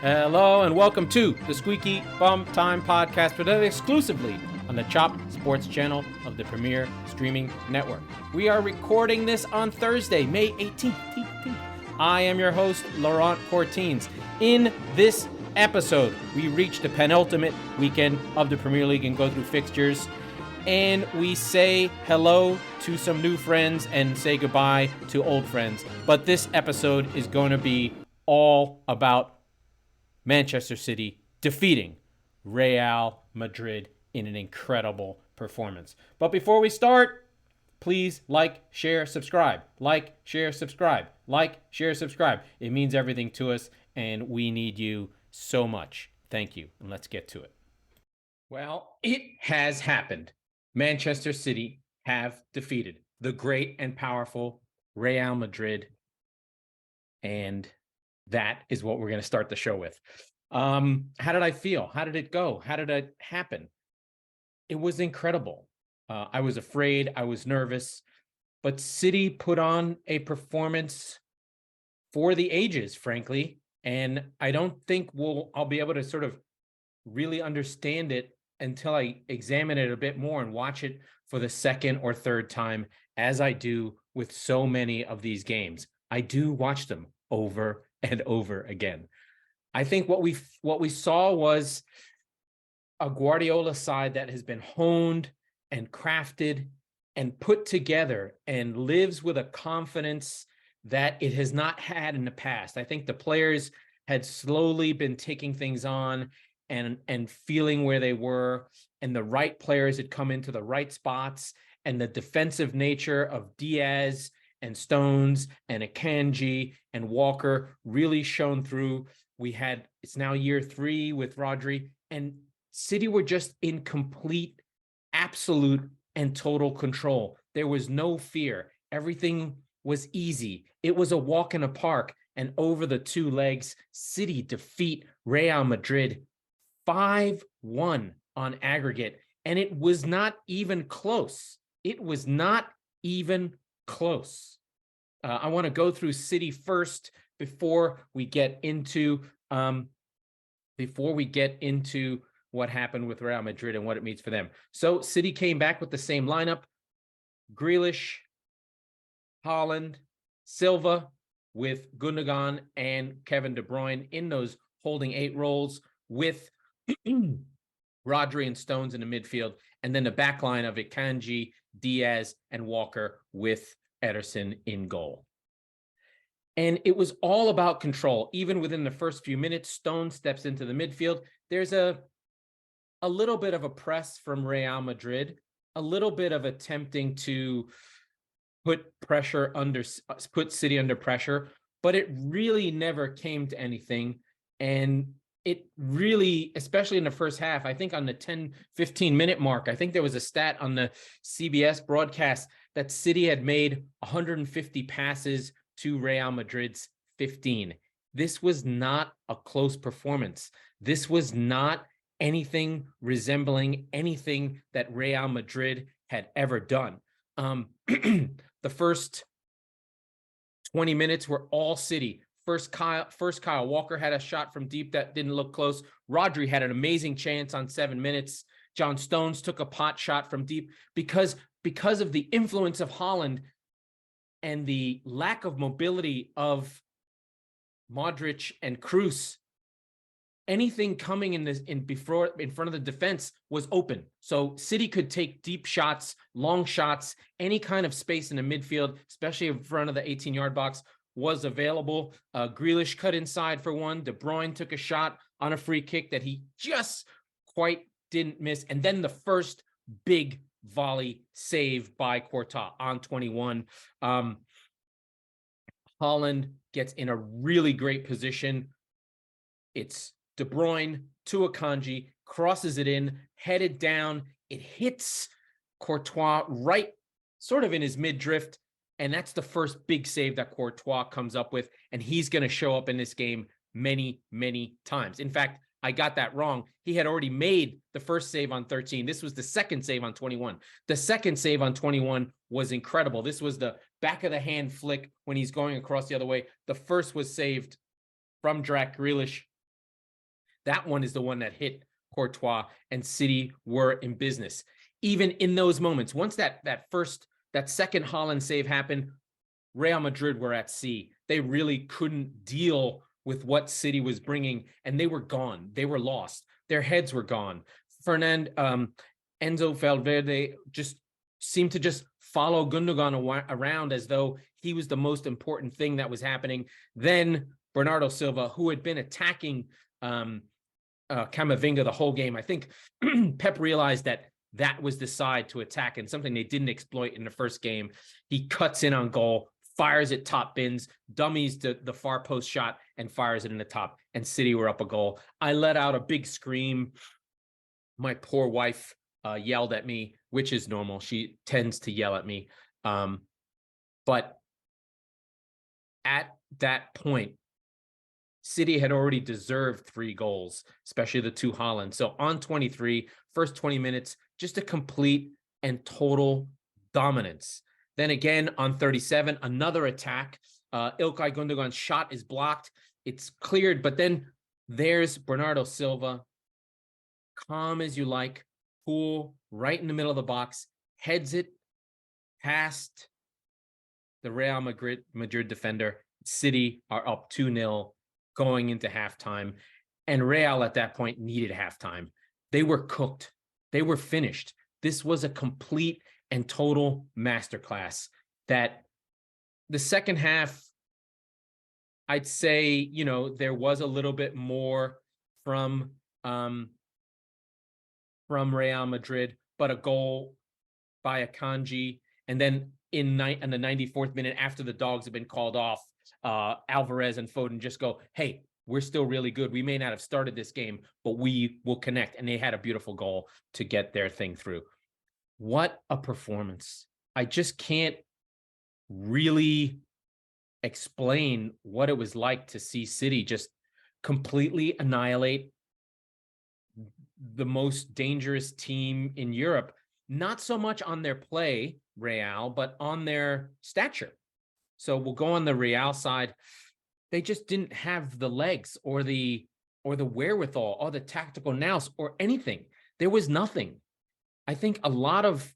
Hello and welcome to the Squeaky Bum Time Podcast, presented exclusively on the Chop Sports channel of the Premier Streaming Network. We are recording this on Thursday, May 18th. I am your host, Laurent Courtines. In this episode, we reach the penultimate weekend of the Premier League and go through fixtures, and we say hello to some new friends and say goodbye to old friends. But this episode is going to be all about Manchester City defeating Real Madrid in an incredible performance. But before we start, please like, share, subscribe. Like, share, subscribe. Like, share, subscribe. It means everything to us, and we need you so much. Thank you, and let's get to it. Well, it has happened. Manchester City have defeated the great and powerful Real Madrid, and that is what we're going to start the show with. How did I feel? How did it go? How did it happen? It was incredible. I was afraid. I was nervous. But City put on a performance for the ages, frankly. And I don't think I'll be able to sort of really understand it until I examine it a bit more and watch it for the second or third time, as I do with so many of these games. I do watch them over and over again. I think what we saw was a Guardiola side that has been honed and crafted and put together and lives with a confidence that it has not had in the past. I think the players had slowly been taking things on and feeling where they were, and the right players had come into the right spots, and the defensive nature of Diaz and Stones and Akanji and Walker really shone through. It's now year 3 with Rodri, and City were just in complete, absolute, and total control. There was no fear. Everything was easy. It was a walk in a park, and over the 2 legs, City defeat Real Madrid 5-1 on aggregate, and it was not even close. It was not even close. I want to go through City first before we get into what happened with Real Madrid and what it means for them. So City came back with the same lineup: Grealish, Haaland, Silva, with Gundogan and Kevin De Bruyne in those holding 8 roles, with Rodri and Stones in the midfield, and then the back line of Akanji, Diaz, and Walker with Ederson in goal. And it was all about control. Even within the first few minutes, Stones steps into the midfield. There's a little bit of a press from Real Madrid, a little bit of attempting to put City under pressure, but it really never came to anything. And it really, especially in the first half, I think on the 10-15 minute mark, I think there was a stat on the CBS broadcast that City had made 150 passes to Real Madrid's 15. This was not a close performance. This was not anything resembling anything that Real Madrid had ever done. The first 20 minutes were all City. First, Kyle Walker had a shot from deep that didn't look close. Rodri had an amazing chance on 7 minutes. John Stones took a pot shot from deep because of the influence of Haaland and the lack of mobility of Modric and Kroos. Anything coming in front of the defense was open. So City could take deep shots, long shots, any kind of space in the midfield, especially in front of the 18-yard box, was available. Grealish cut inside for one. De Bruyne took a shot on a free kick that he just quite didn't miss. And then the first big volley save by Courtois on 21. Haaland gets in a really great position. It's De Bruyne to Akanji, crosses it in, headed down. It hits Courtois right sort of in his mid-drift, and that's the first big save that Courtois comes up with, and he's going to show up in this game many, many times. In fact, I got that wrong. He had already made the first save on 13. This was the second save on 21. The second save on 21 was incredible. This was the back of the hand flick when he's going across the other way. The first was saved from Jack Grealish. That one is the one that hit Courtois, and City were in business. Even in those moments, once that second Haaland save happened, Real Madrid were at sea. They really couldn't deal with what City was bringing, and they were gone. They were lost. Their heads were gone. Enzo Valverde just seemed to just follow Gundogan around as though he was the most important thing that was happening. Then Bernardo Silva, who had been attacking Camavinga the whole game, I think Pep realized that was the side to attack, and something they didn't exploit in the first game. He cuts in on goal, fires it top bins, dummies the far post shot, and fires it in the top, and City were up a goal. I let out a big scream. My poor wife yelled at me, which is normal. She tends to yell at me. But at that point, City had already deserved 3 goals, especially the 2 Haaland. So on 23, first 20 minutes, just a complete and total dominance. Then again, on 37, another attack. Ilkay Gundogan's shot is blocked. It's cleared, but then there's Bernardo Silva, calm as you like, cool, right in the middle of the box, heads it past the Real Madrid defender. City are up 2-0 going into halftime, and Real at that point needed halftime. They were cooked. They were finished. This was a complete and total masterclass. That the second half, I'd say, there was a little bit more from Real Madrid, but a goal by Akanji, and then in the 94th minute, after the dogs have been called off, Alvarez and Foden just go, hey, we're still really good. We may not have started this game, but we will connect. And they had a beautiful goal to get their thing through. What a performance. I just can't really explain what it was like to see City just completely annihilate the most dangerous team in Europe. Not so much on their play, Real, but on their stature. So we'll go on the Real side. They just didn't have the legs or the wherewithal or the tactical nous or anything. There was nothing. I think a lot of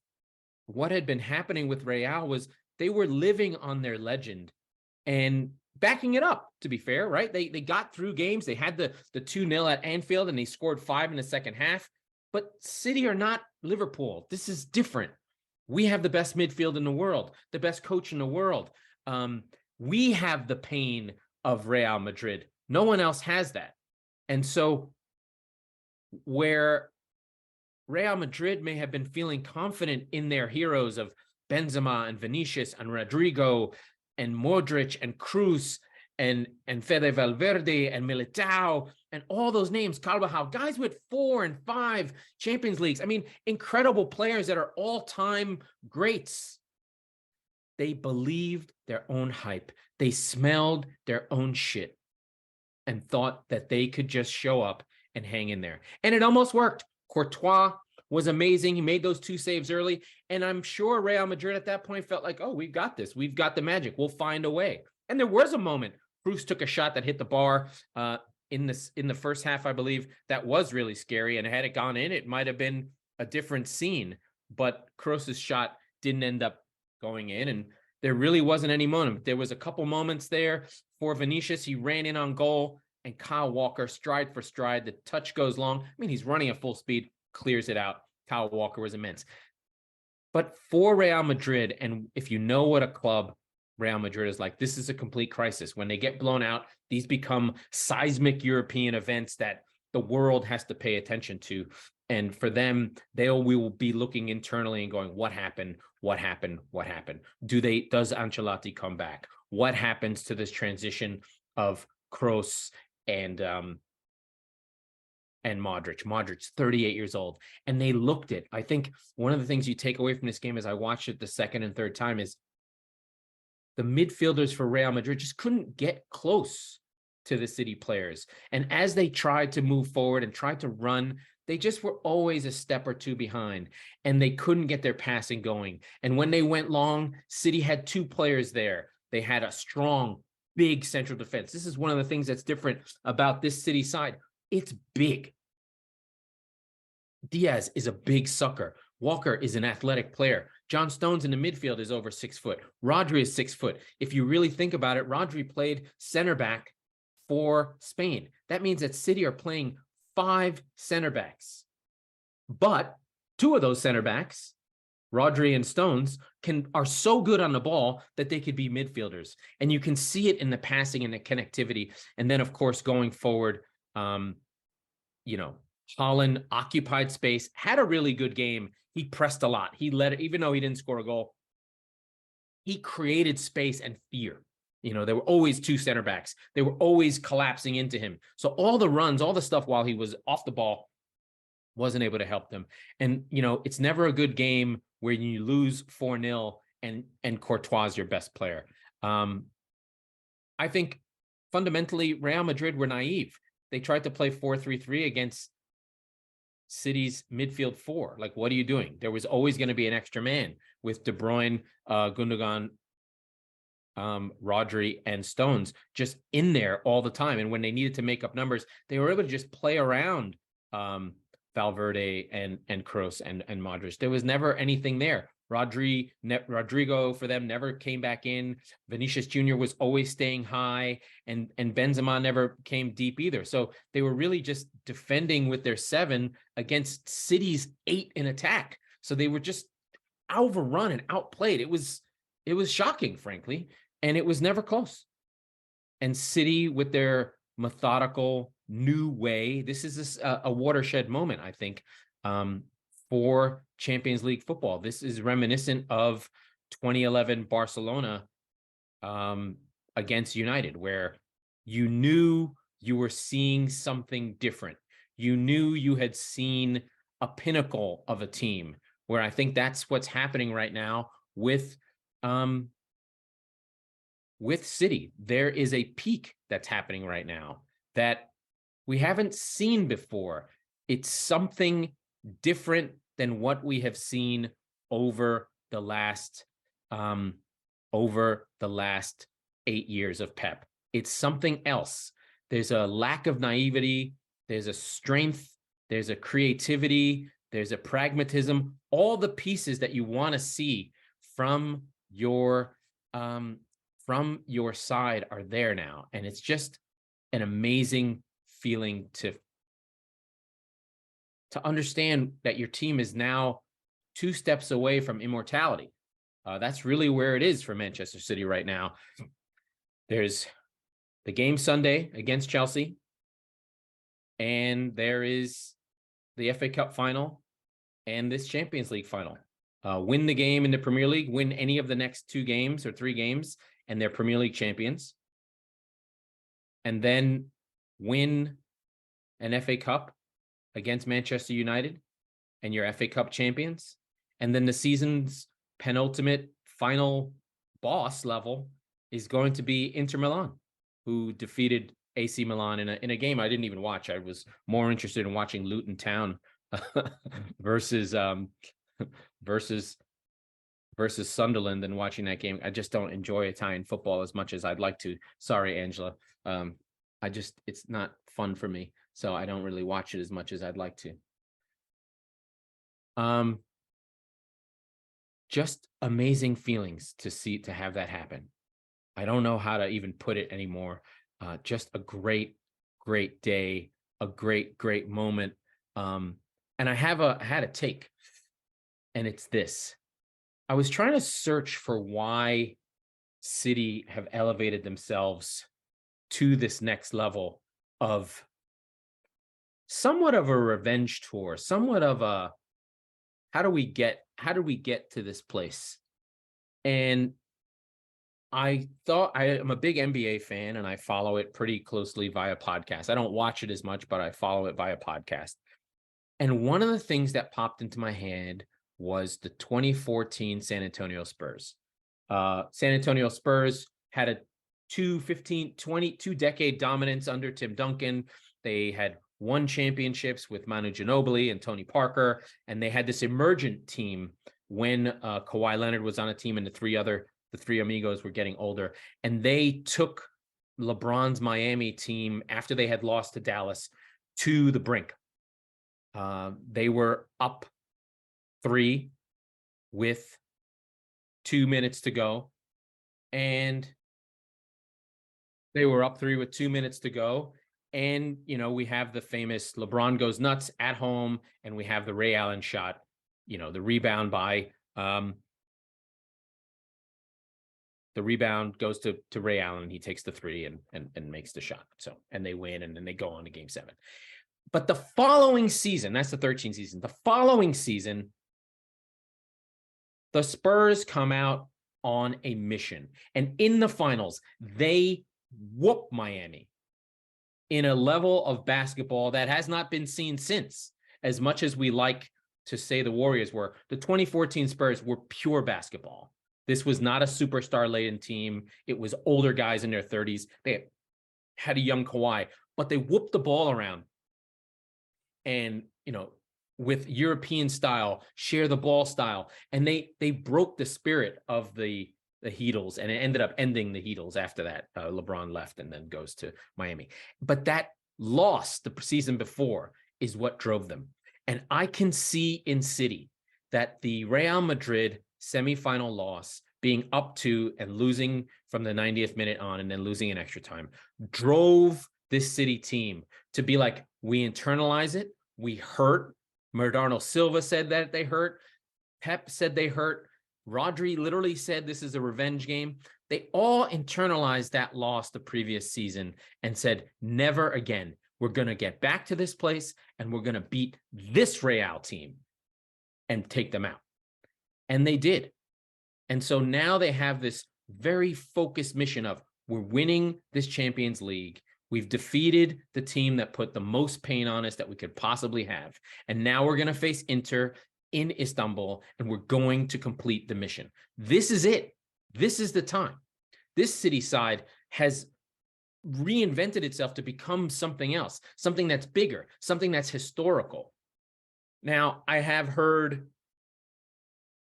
what had been happening with Real was they were living on their legend and backing it up, to be fair, right? They got through games. They had the 2-0 at Anfield, and they scored 5 in the second half. But City are not Liverpool. This is different. We have the best midfield in the world, the best coach in the world. We have the pain of Real Madrid. No one else has that. And so where Real Madrid may have been feeling confident in their heroes of Benzema and Vinicius and Rodrigo and Modric and Kroos and Fede Valverde and Militao and all those names, Carvajal, guys with 4 and 5 Champions Leagues. I mean, incredible players that are all-time greats. They believed their own hype. They smelled their own shit and thought that they could just show up and hang in there. And it almost worked. Courtois was amazing. He made those 2 saves early. And I'm sure Real Madrid at that point felt like, oh, we've got this. We've got the magic. We'll find a way. And there was a moment. Kroos took a shot that hit the bar in the first half, I believe. That was really scary. And had it gone in, it might have been a different scene. But Kroos's shot didn't end up going in. And there really wasn't any moment. There was a couple moments there for Vinicius. He ran in on goal. And Kyle Walker, stride for stride, the touch goes long. I mean, he's running at full speed, clears it out. Kyle Walker was immense. But for Real Madrid, and if you know what a club Real Madrid is like, this is a complete crisis. When they get blown out, these become seismic European events that the world has to pay attention to. And for them, we will be looking internally and going, what happened? What happened? What happened? Does Ancelotti come back? What happens to this transition of Kroos and Modric? Modric's 38 years old, and they looked it. I think one of the things you take away from this game as I watched it the second and third time is the midfielders for Real Madrid just couldn't get close to the City players. And as they tried to move forward and tried to run, they just were always a step or 2 behind, and they couldn't get their passing going. And when they went long, City had 2 players there. They had a strong, big central defense. This is one of the things that's different about this City side. It's big. Diaz is a big sucker. Walker is an athletic player. John Stones in the midfield is over 6 foot. Rodri is 6 foot. If you really think about it, Rodri played center back for Spain. That means that City are playing 5 center backs. But 2 of those center backs, Rodri and Stones, are so good on the ball that they could be midfielders. And you can see it in the passing and the connectivity. And then, of course, going forward, Haaland occupied space, had a really good game. He pressed a lot. He led it, even though he didn't score a goal. He created space and fear. There were always 2 center backs. They were always collapsing into him. So all the runs, all the stuff while he was off the ball wasn't able to help them. And, it's never a good game where you lose 4-0 and Courtois is your best player. I think fundamentally Real Madrid were naive. They tried to play 4-3-3 against City's midfield 4. Like, what are you doing? There was always going to be an extra man with De Bruyne, Gundogan, Rodri, and Stones just in there all the time. And when they needed to make up numbers, they were able to just play around Valverde and Kroos and Modric. There was never anything there. Rodrigo for them never came back in. Vinicius Jr. was always staying high, and Benzema never came deep either. So they were really just defending with their 7 against City's 8 in attack. So they were just overrun and outplayed. It was shocking, frankly, and it was never close. And City, with their methodical new way, this is a watershed moment, I think, for Champions League football. This is reminiscent of 2011 Barcelona against United, where you knew you were seeing something different. You knew you had seen a pinnacle of a team, where I think that's what's happening right now with City. There is a peak that's happening right now that we haven't seen before. It's something different than what we have seen over the last 8 years of Pep. It's something else. There's a lack of naivety. There's a strength. There's a creativity. There's a pragmatism. All the pieces that you want to see from your side are there now, and it's just an amazing feeling to understand that your team is now 2 steps away from immortality. That's really where it is for Manchester City right now. There's the game Sunday against Chelsea, and there is the FA Cup final and this Champions League final. Win the game in the Premier League, win any of the next 2 games or 3 games, and they're Premier League champions. And then win an FA Cup against Manchester United, and you're FA Cup champions. And then the season's penultimate final boss level is going to be Inter Milan, who defeated AC Milan in a game I didn't even watch. I was more interested in watching Luton Town versus Sunderland than watching that game. I just don't enjoy Italian football as much as I'd like to. Sorry, Angela. It's not fun for me, so I don't really watch it as much as I'd like to. Just amazing feelings to have that happen. I don't know how to even put it anymore. Just a great, great day, a great, great moment. And I had a take, and it's this. I was trying to search for why City have elevated themselves to this next level of somewhat of a revenge tour, somewhat of a how do we get to this place? And I thought, I am a big NBA fan, and I follow it pretty closely via podcast. I don't watch it as much, but I follow it via podcast. And one of the things that popped into my head was the 2014 San Antonio Spurs. San Antonio Spurs had a 2-decade dominance under Tim Duncan. They had won championships with Manu Ginobili and Tony Parker, and they had this emergent team when Kawhi Leonard was on a team, and the three amigos were getting older. And they took LeBron's Miami team after they had lost to Dallas, to the brink. They were up 3 with 2 minutes to go. And they were up 3 with 2 minutes to go. And, we have the famous LeBron goes nuts at home, and we have the Ray Allen shot, the rebound the rebound goes to Ray Allen. He takes the 3 and makes the shot. So, and they win, and then they go on to game 7. But the following season, that's the 13 season. The following season, the Spurs come out on a mission. And in the finals, they whoop Miami in a level of basketball that has not been seen since. As much as we like to say the Warriors were, the 2014 Spurs were pure basketball. This was not a superstar-laden team. It was older guys in their 30s. They had a young Kawhi, but they whooped the ball around. And, with European style, share the ball style. And they broke the spirit of the Heatles, and it ended up ending the Heatles after that. LeBron left and then goes to Miami. But that loss the season before is what drove them. And I can see in City that the Real Madrid semifinal loss, being up 2 and losing from the 90th minute on and then losing in extra time, drove this City team to be like, we internalize it, we hurt. Bernardo Silva said that they hurt. Pep said they hurt. Rodri literally said this is a revenge game. They all internalized that loss the previous season and said, never again. We're going to get back to this place and we're going to beat this Real team and take them out. And they did. And so now they have this very focused mission of, we're winning this Champions League. We've defeated the team that put the most pain on us that we could possibly have. And now we're going to face Inter in Istanbul, and we're going to complete the mission. This is it. This is the time. This City side has reinvented itself to become something else, something that's bigger, something that's historical. Now, I have heard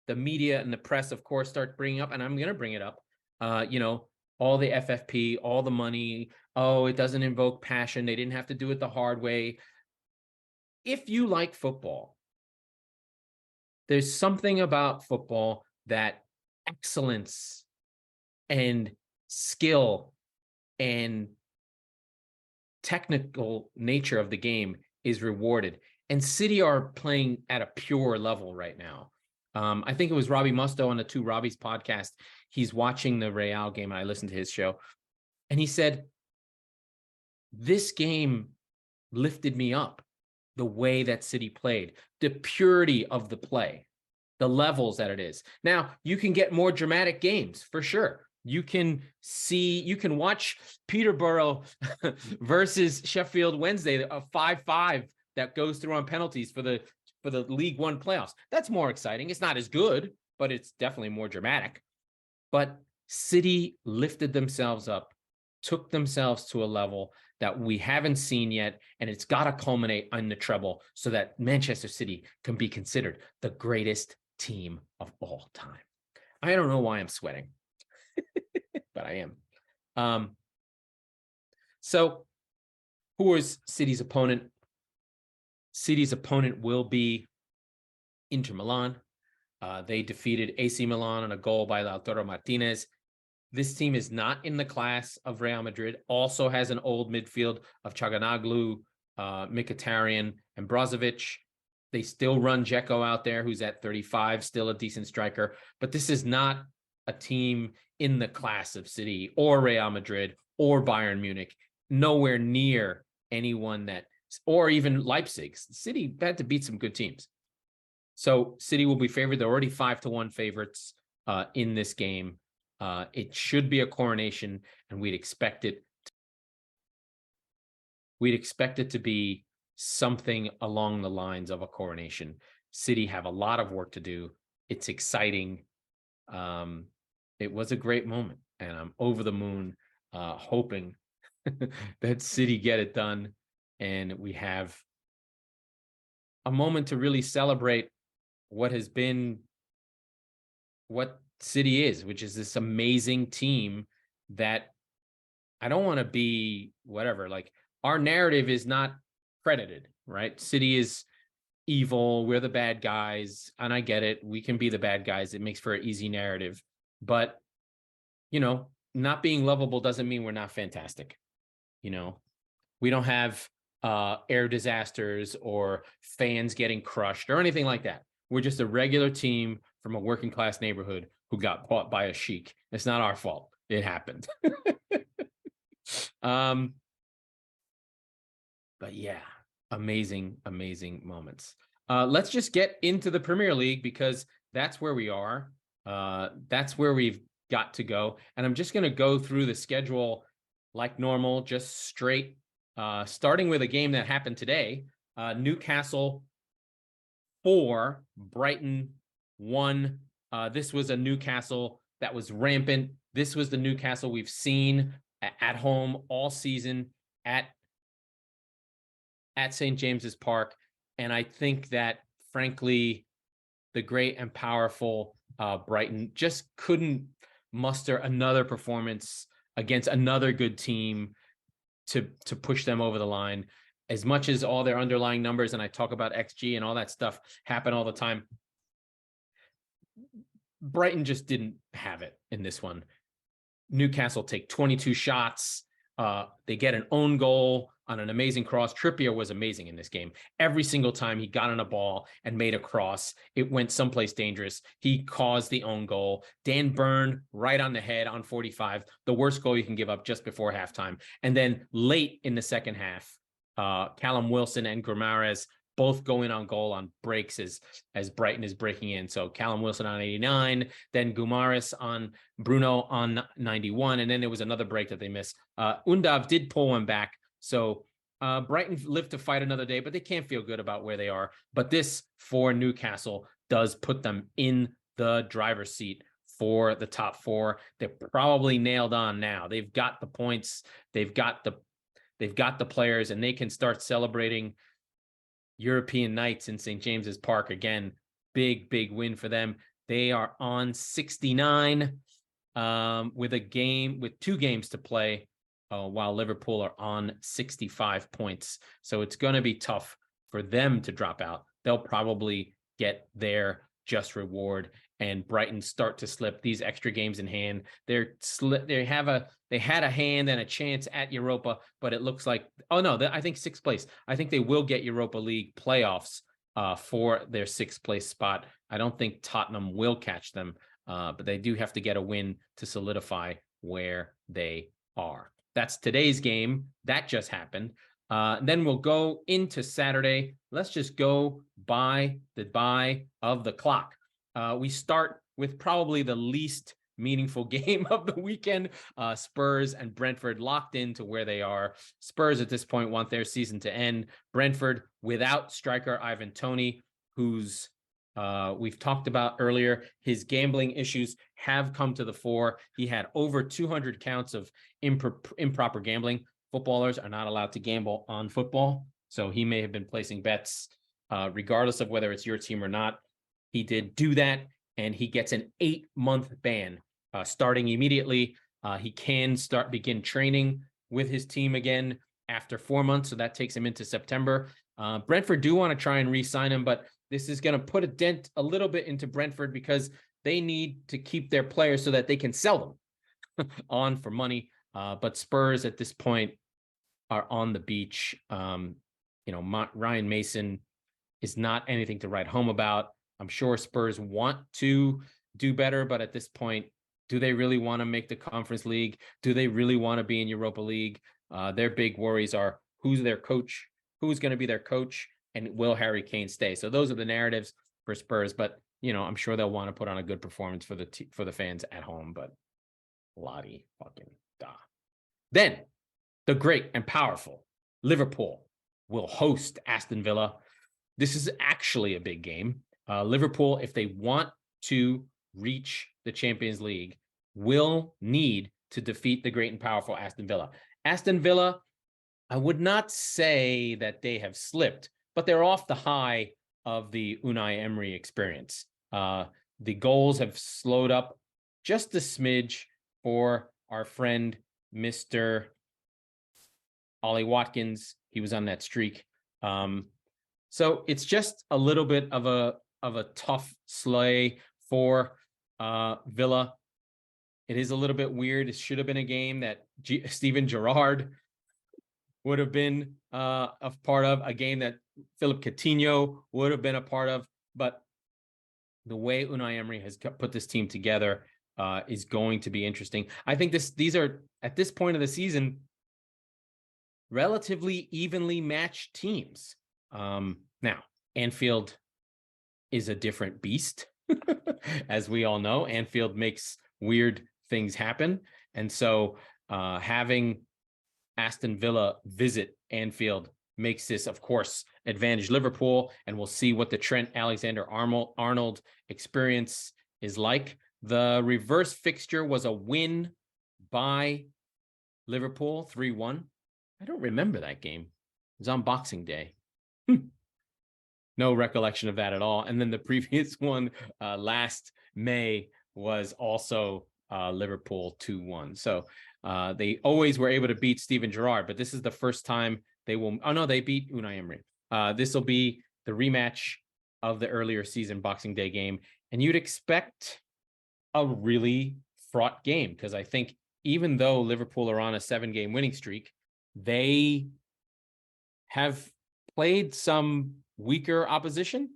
the media and the press, of course, start bringing up, and I'm going to bring it up, all the FFP, all the money. Oh, it doesn't invoke passion. They didn't have to do it the hard way. If you like football, there's something about football that excellence and skill and technical nature of the game is rewarded. And City are playing at a pure level right now. I think it was Robbie Musto on the Two Robbies podcast. He's watching the Real game, and I listened to his show. And he said, this game lifted me up, the way that City played, the purity of the play, the levels that it is. Now, you can get more dramatic games, for sure. You can watch Peterborough versus Sheffield Wednesday, a 5-5 that goes through on penalties for the League One playoffs. That's more exciting. It's not as good, but it's definitely more dramatic. But City lifted themselves up, took themselves to a level that we haven't seen yet, and it's got to culminate on the treble so that Manchester City can be considered the greatest team of all time. I don't know why I'm sweating, but I am. So who is City's opponent? City's opponent will be Inter Milan. They defeated AC Milan on a goal by Lautaro Martinez. This team is not in the class of Real Madrid, also has an old midfield of Çalhanoğlu, Mkhitaryan, and Brozovic. They still run Dzeko out there, who's at 35, still a decent striker. But this is not a team in the class of City or Real Madrid or Bayern Munich, nowhere near anyone that, or even Leipzig. City had to beat some good teams. So City will be favored. They're already 5-1 favorites in this game. It should be a coronation, and we'd expect it to be something along the lines of a coronation. City have a lot of work to do. It's exciting. It was a great moment, and I'm over the moon, hoping that City get it done, and we have a moment to really celebrate what City is, which is this amazing team that I don't want to be whatever. Like, our narrative is not credited, right? City is evil. We're the bad guys. And I get it. We can be the bad guys. It makes for an easy narrative. But, not being lovable doesn't mean we're not fantastic. We don't have air disasters or fans getting crushed or anything like that. We're just a regular team from a working class neighborhood who got caught by a sheik. It's not our fault. It happened. But yeah, amazing, amazing moments. Let's just get into the Premier League because that's where we are. That's where we've got to go. And I'm just going to go through the schedule like normal, just straight, starting with a game that happened today. Newcastle 4, Brighton 1. This was a Newcastle that was rampant. This was the Newcastle we've seen at home all season at St. James's Park. And I think that, frankly, the great and powerful Brighton just couldn't muster another performance against another good team to push them over the line. As much as all their underlying numbers, and I talk about XG and all that stuff happen all the time, Brighton just didn't have it in this one. Newcastle take 22 shots. They get an own goal on an amazing cross. Trippier was amazing in this game. Every single time he got on a ball and made a cross, it went someplace dangerous. He caused the own goal. Dan Burn right on the head on 45, the worst goal you can give up just before halftime. And then late in the second half, Callum Wilson and Guimaraes both go in on goal on breaks as Brighton is breaking in. So Callum Wilson on 89, then Guimaraes on Bruno on 91, and then there was another break that they missed. Undav did pull one back. So Brighton live to fight another day, but they can't feel good about where they are. But this for Newcastle does put them in the driver's seat for the top 4. They're probably nailed on now. They've got the points, they've got the players, and they can start celebrating European nights in St. James's Park again. Big win for them. They are on 69 with 2 games to play, while Liverpool are on 65 points. So it's going to be tough for them to drop out. They'll probably get their just reward, and Brighton start to slip. These extra games in hand, they had a hand and a chance at Europa, but it looks like, I think 6th place. I think they will get Europa League playoffs for their 6th place spot. I don't think Tottenham will catch them, but they do have to get a win to solidify where they are. That's today's game. That just happened. Then we'll go into Saturday. Let's just go by of the clock. We start with probably the least meaningful game of the weekend. Spurs and Brentford locked into where they are. Spurs at this point want their season to end. Brentford without striker Ivan Toney, who's we've talked about earlier. His gambling issues have come to the fore. He had over 200 counts of improper gambling. Footballers are not allowed to gamble on football, so he may have been placing bets regardless of whether it's your team or not. He did do that, and he gets an 8-month ban starting immediately. He can begin training with his team again after 4 months, so that takes him into September. Brentford do want to try and re-sign him, but this is going to put a dent a little bit into Brentford because they need to keep their players so that they can sell them on for money. But Spurs at this point are on the beach. Ryan Mason is not anything to write home about. I'm sure Spurs want to do better, but at this point, do they really want to make the Conference League? Do they really want to be in Europa League? Their big worries are who's their coach, who's going to be their coach, and will Harry Kane stay? So those are the narratives for Spurs, but I'm sure they'll want to put on a good performance for the fans at home, but Lottie fucking da. Then the great and powerful Liverpool will host Aston Villa. This is actually a big game. Liverpool, if they want to reach the Champions League, will need to defeat the great and powerful Aston Villa. Aston Villa, I would not say that they have slipped, but they're off the high of the Unai Emery experience. The goals have slowed up just a smidge for our friend, Mr. Ollie Watkins. He was on that streak. So it's just a little bit of a tough sleigh for Villa. It is a little bit weird. It should have been a game that Steven Gerrard would have been a part of, a game that Philip Coutinho would have been a part of. But the way Unai Emery has put this team together is going to be interesting. I think these are, at this point of the season, relatively evenly matched teams. Now, Anfield is a different beast, as we all know. Anfield makes weird things happen. And so having Aston Villa visit Anfield makes this, of course, advantage Liverpool, and we'll see what the Trent Alexander-Arnold experience is like. The reverse fixture was a win by Liverpool, 3-1. I don't remember that game. It was on Boxing Day. No recollection of that at all. And then the previous one last May was also Liverpool 2-1. So they always were able to beat Steven Gerrard, but this is the first time they will. Oh no, they beat Unai Emery. This will be the rematch of the earlier season Boxing Day game, and you'd expect a really fraught game, because I think even though Liverpool are on a 7-game winning streak, they have played some weaker opposition.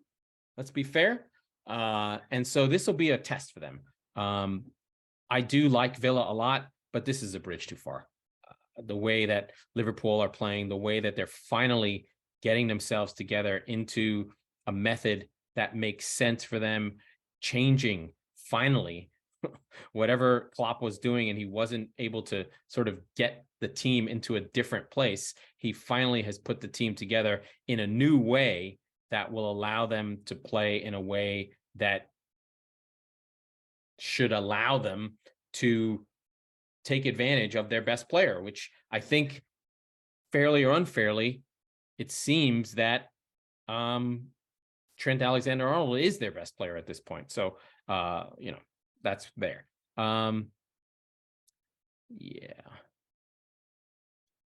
Let's be fair. And so this will be a test for them. I do like Villa a lot, but this is a bridge too far. The way that Liverpool are playing, the way that they're finally getting themselves together into a method that makes sense for them, changing finally whatever Klopp was doing, and he wasn't able to sort of get the team into a different place. He finally has put the team together in a new way that will allow them to play in a way that should allow them to take advantage of their best player, which I think, fairly or unfairly, it seems that Trent Alexander-Arnold is their best player at this point. So, that's there. Yeah.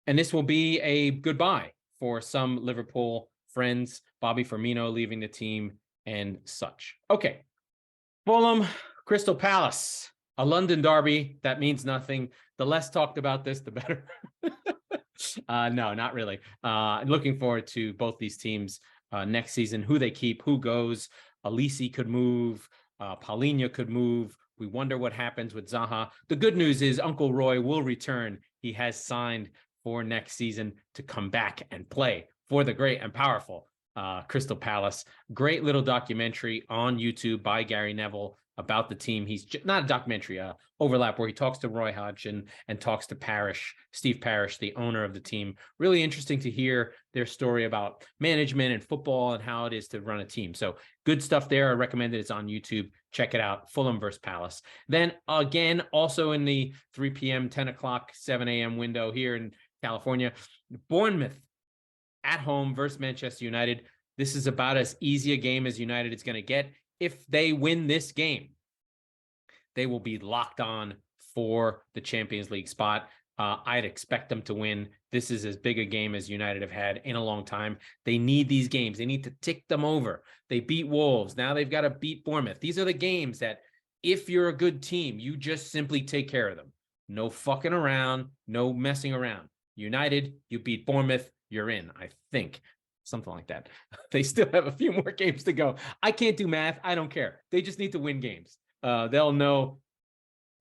And this will be a goodbye for some Liverpool friends, Bobby Firmino leaving the team and such. Okay. Fulham, Crystal Palace, a London derby. That means nothing. The less talked about this, the better. No, not really. Looking forward to both these teams next season, who they keep, who goes. Alisi could move. Paulinho could move. We wonder what happens with Zaha. The good news is Uncle Roy will return. He has signed for next season to come back and play for the great and powerful Crystal Palace. Great little documentary on YouTube by Gary Neville about the team. He's not a documentary, overlap, where he talks to Roy Hodgson and talks to Steve Parish, the owner of the team. Really interesting to hear their story about management and football and how it is to run a team. So good stuff there. I recommend it. It's on YouTube. Check it out. Fulham versus Palace. Then again, also in the 3 p.m., 10 o'clock, 7 a.m. window here in California, Bournemouth at home versus Manchester United. This is about as easy a game as United is going to get. If they win this game, they will be locked on for the Champions League spot. I'd expect them to win. This is as big a game as United have had in a long time. They need these games. They need to tick them over. They beat Wolves. Now they've got to beat Bournemouth. These are the games that, if you're a good team, you just simply take care of them. No fucking around, no messing around. United, you beat Bournemouth, you're in, I think. Something like that. They still have a few more games to go. I can't do math. I don't care. They just need to win games. They'll know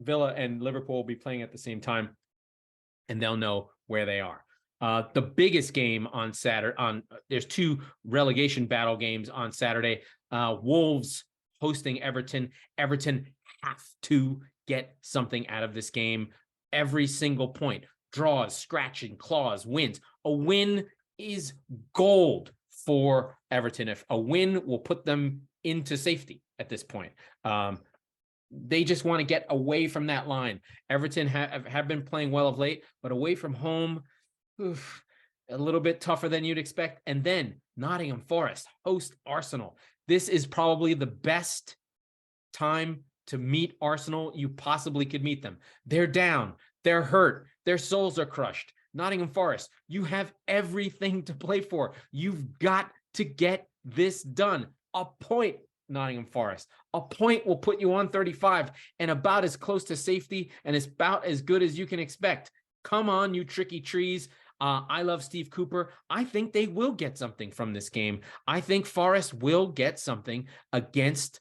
Villa and Liverpool will be playing at the same time, and they'll know where they are. The biggest game on Saturday, there's 2 relegation battle games on Saturday. Wolves hosting Everton. Everton have to get something out of this game. Every single point. Draws, scratching, claws, wins. A win is gold for Everton. If a win will put them into safety at this point. They just want to get away from that line. Everton have been playing well of late, but away from home, a little bit tougher than you'd expect. And then Nottingham Forest host Arsenal. This is probably the best time to meet Arsenal you possibly could meet them. They're down. They're hurt. Their souls are crushed. Nottingham Forest, you have everything to play for. You've got to get this done. A point, Nottingham Forest. A point will put you on 35 and about as close to safety and it's about as good as you can expect. Come on, you tricky trees. I love Steve Cooper. I think they will get something from this game. I think Forest will get something against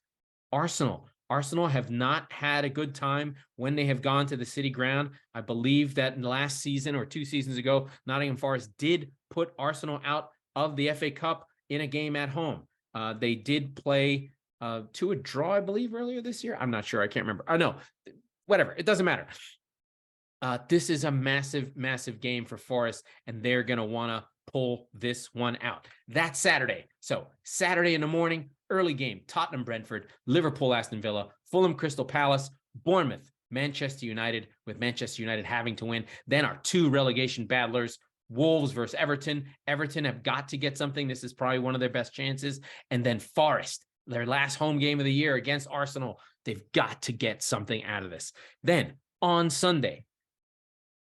Arsenal. Arsenal have not had a good time when they have gone to the City Ground. I believe that last season or 2 seasons ago, Nottingham Forest did put Arsenal out of the FA Cup in a game at home. They did play to a draw, I believe, earlier this year. I'm not sure. I can't remember. I know. Whatever. It doesn't matter. This is a massive, massive game for Forest, and they're going to want to pull this one out. That's Saturday. So Saturday in the morning, early game, Tottenham, Brentford, Liverpool, Aston Villa, Fulham, Crystal Palace, Bournemouth, Manchester United, with Manchester United having to win. Then our 2 relegation battlers, Wolves versus Everton. Everton have got to get something. This is probably one of their best chances. And then Forest, their last home game of the year against Arsenal. They've got to get something out of this. Then on Sunday,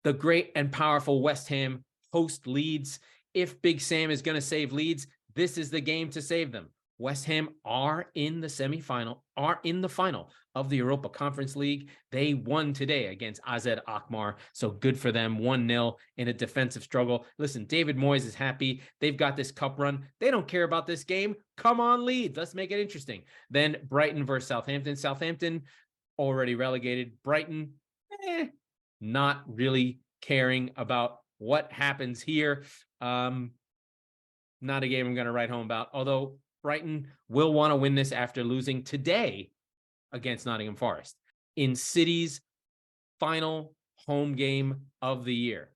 the great and powerful West Ham host Leeds. If Big Sam is going to save Leeds, this is the game to save them. West Ham are in the semifinal, are in the final of the Europa Conference League. They won today against AZ Alkmaar, so good for them. 1-0 in a defensive struggle. Listen, David Moyes is happy. They've got this cup run. They don't care about this game. Come on, Leeds. Let's make it interesting. Then Brighton versus Southampton. Southampton already relegated. Brighton, not really caring about what happens here. Not a game I'm going to write home about, although Brighton will want to win this after losing today against Nottingham Forest in City's final home game of the year.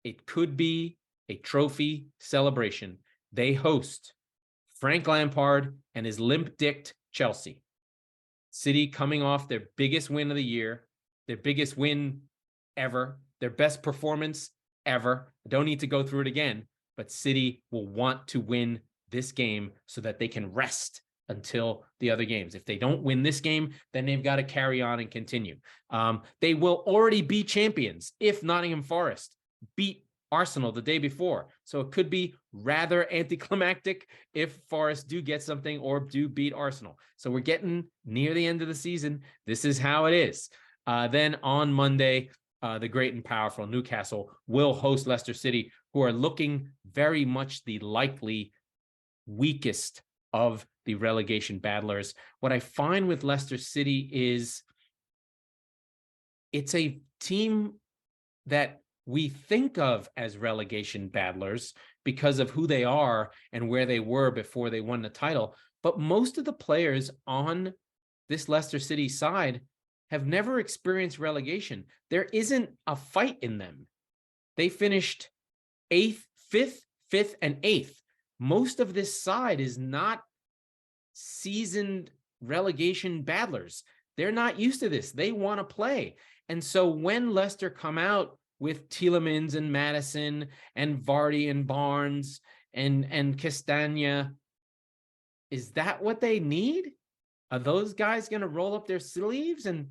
It could be a trophy celebration. They host Frank Lampard and his limp-dicked Chelsea. City coming off their biggest win of the year, their biggest win ever, their best performance ever. I don't need to go through it again, but City will want to win this game so that they can rest until the other games. If they don't win this game, then they've got to carry on and continue. They will already be champions if Nottingham Forest beat Arsenal the day before. So it could be rather anticlimactic if Forest do get something or do beat Arsenal. So we're getting near the end of the season. This is how it is. Then on Monday, the great and powerful Newcastle will host Leicester City, who are looking very much the likely weakest of the relegation battlers. What I find with Leicester City is it's a team that we think of as relegation battlers because of who they are and where they were before they won the title. But most of the players on this Leicester City side have never experienced relegation. There isn't a fight in them. They finished 8th, 5th, and 8th. Most of this side is not seasoned relegation battlers. They're not used to this. They want to play. And so when Leicester come out with Tielemans and Maddison and Vardy and Barnes and Castagna, is that what they need? Are those guys going to roll up their sleeves and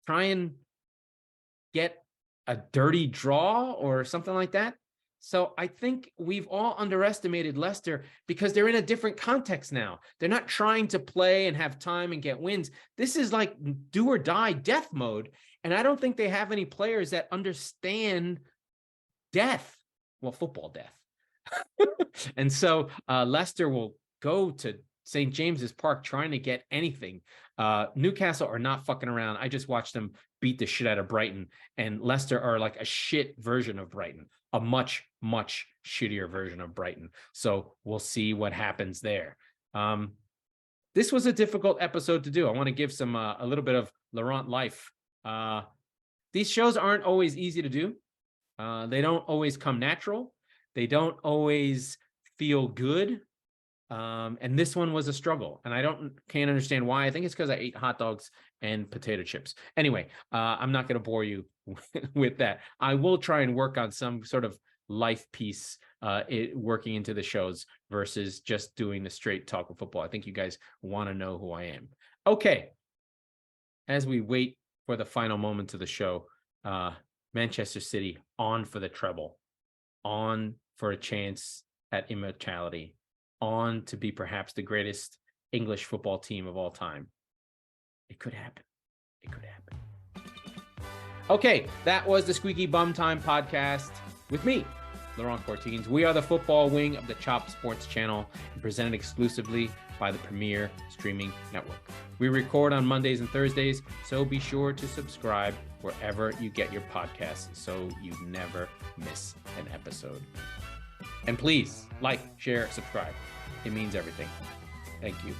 try and get a dirty draw or something like that? So I think we've all underestimated Leicester because they're in a different context now. They're not trying to play and have time and get wins. This is like do or die death mode. And I don't think they have any players that understand death. Well, football death. And so Leicester will go to St. James's Park trying to get anything. Newcastle are not fucking around. I just watched them beat the shit out of Brighton, and Leicester are like a shit version of Brighton, a much, much shittier version of Brighton. So we'll see what happens there. This was a difficult episode to do. I want to give some a little bit of Laurent life. These shows aren't always easy to do. They don't always come natural. They don't always feel good. And this one was a struggle, and I can't understand why. I think it's because I ate hot dogs and potato chips. Anyway, I'm not going to bore you with that. I will try and work on some sort of life piece working into the shows versus just doing the straight talk of football. I think you guys want to know who I am. Okay. As we wait for the final moments of the show, Manchester City on for the treble. on for a chance at immortality, on to be perhaps the greatest English football team of all time. It could happen. It could happen. Okay, that was the Squeaky Bum Time podcast with me, Laurent Courtines. We are the football wing of the Chop Sports Channel and presented exclusively by the Premier Streaming Network. We record on Mondays and Thursdays, so be sure to subscribe wherever you get your podcasts so you never miss an episode. And please like, share, subscribe. It means everything. Thank you.